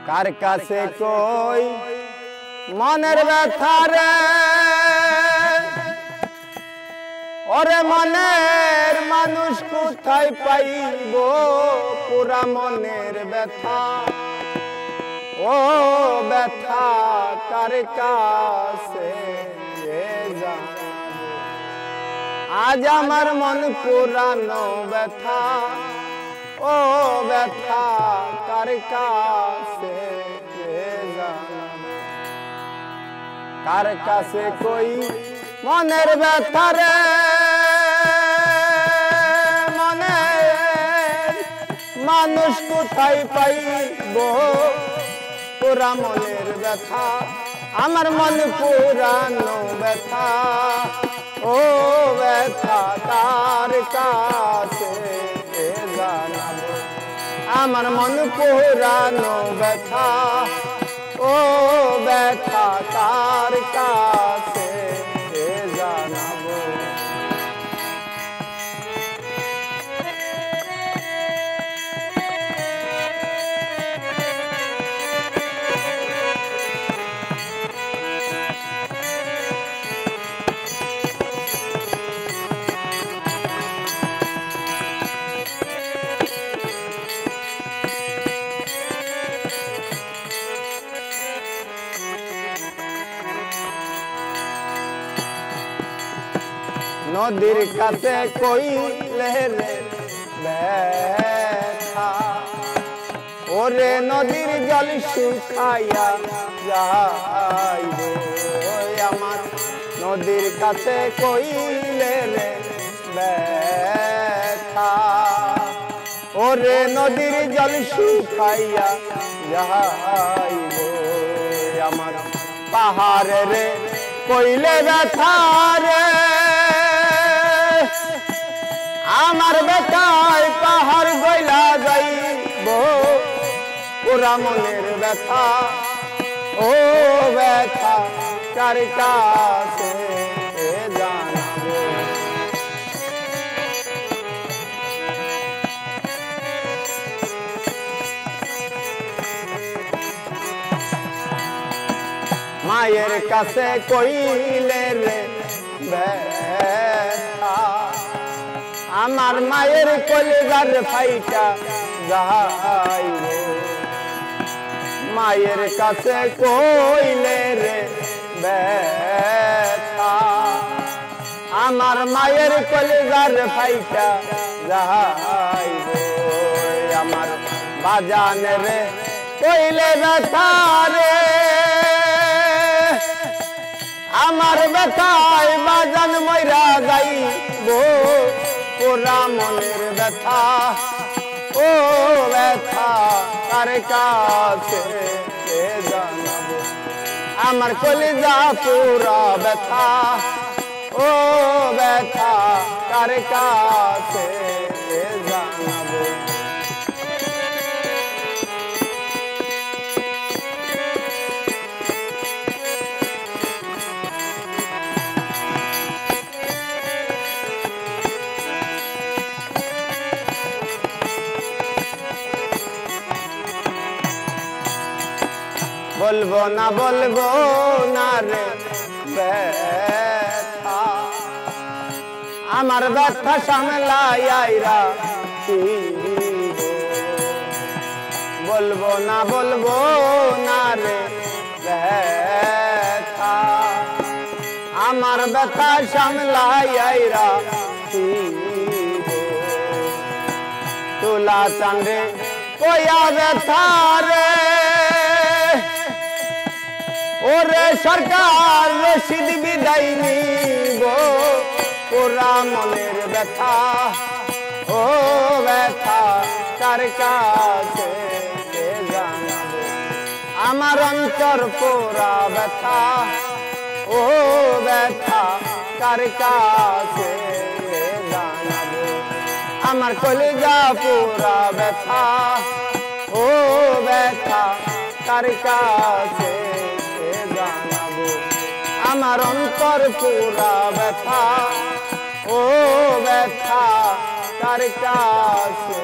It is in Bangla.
কার কাছে কই মনের ব্যথা রে ওরে মনের মানুষ কোথায় পাইব পুরা মনের ব্যথা ও ব্যথা কার কাছে জানাবো আজ আমার মন পুরানো ব্যথা ও ব্যথা কার কাছে জানাবো কার কাছে কই মনের ব্যথা রে মনের মানুষ কোথায় পাইব পুরা মনের ব্যথা আমার মন পুরানো ব্যথা ও ব্যথা কার কাছে জানাবো আমার মন পুরানো ব্যথা ও ব্যথা কার কাছে জানাবো নদীর কাছে কইলে রে ব্যথা ওরে নদীর জল শুকাইয়া যাইব আমার নদীর কাছে কইলে রে ব্যথা ওরে নদীর জল শুকাইয়া যাইব আমার পাহাড়ে রে কইলে ব্যথা রে আমার ব্যথায় পাহাড় গইলা যাইব পুরা মনের ব্যথা ও ব্যথা কার কাছে জানাবো মায়ের কাছে কইলে রে ব্যথা আমার মায়ের কলিজার ফাইটা যাইব মায়ের কাছে কইলে রে ব্যথা আমার মায়ের কলিজার ফাইটা যাইব আমার বাজান রে কইলে ব্যথা রে আমার ব্যথায় বাজান মইরা যাইব পুরা মনের ব্যথা ও ব্যথা কার কাছে জানাবো আমার কলিজা পুরা ব্যথা ও ব্যথা কার কাছে জানাবো বলবো না রে ব্যথা আমার ব্যথা সামলাইরা বলবো না রে ব্যথা আমার ব্যথা সামলাইরা তুলা চাঁদে কইয়া ব্যথা রে ওরে সরকার রশিদ বিদায় নিব পুরা মনের ব্যথা ও ব্যথা কার কাছে জানাবো আমার অন্তর পুরা ব্যথা ও ব্যথা কার কাছে জানাবো আমার কলিজা পুরা ব্যথা ও ব্যথা কার কাছে জানাবো আমার অন্তর পুরা ব্যথা ও ব্যথা কার কাছে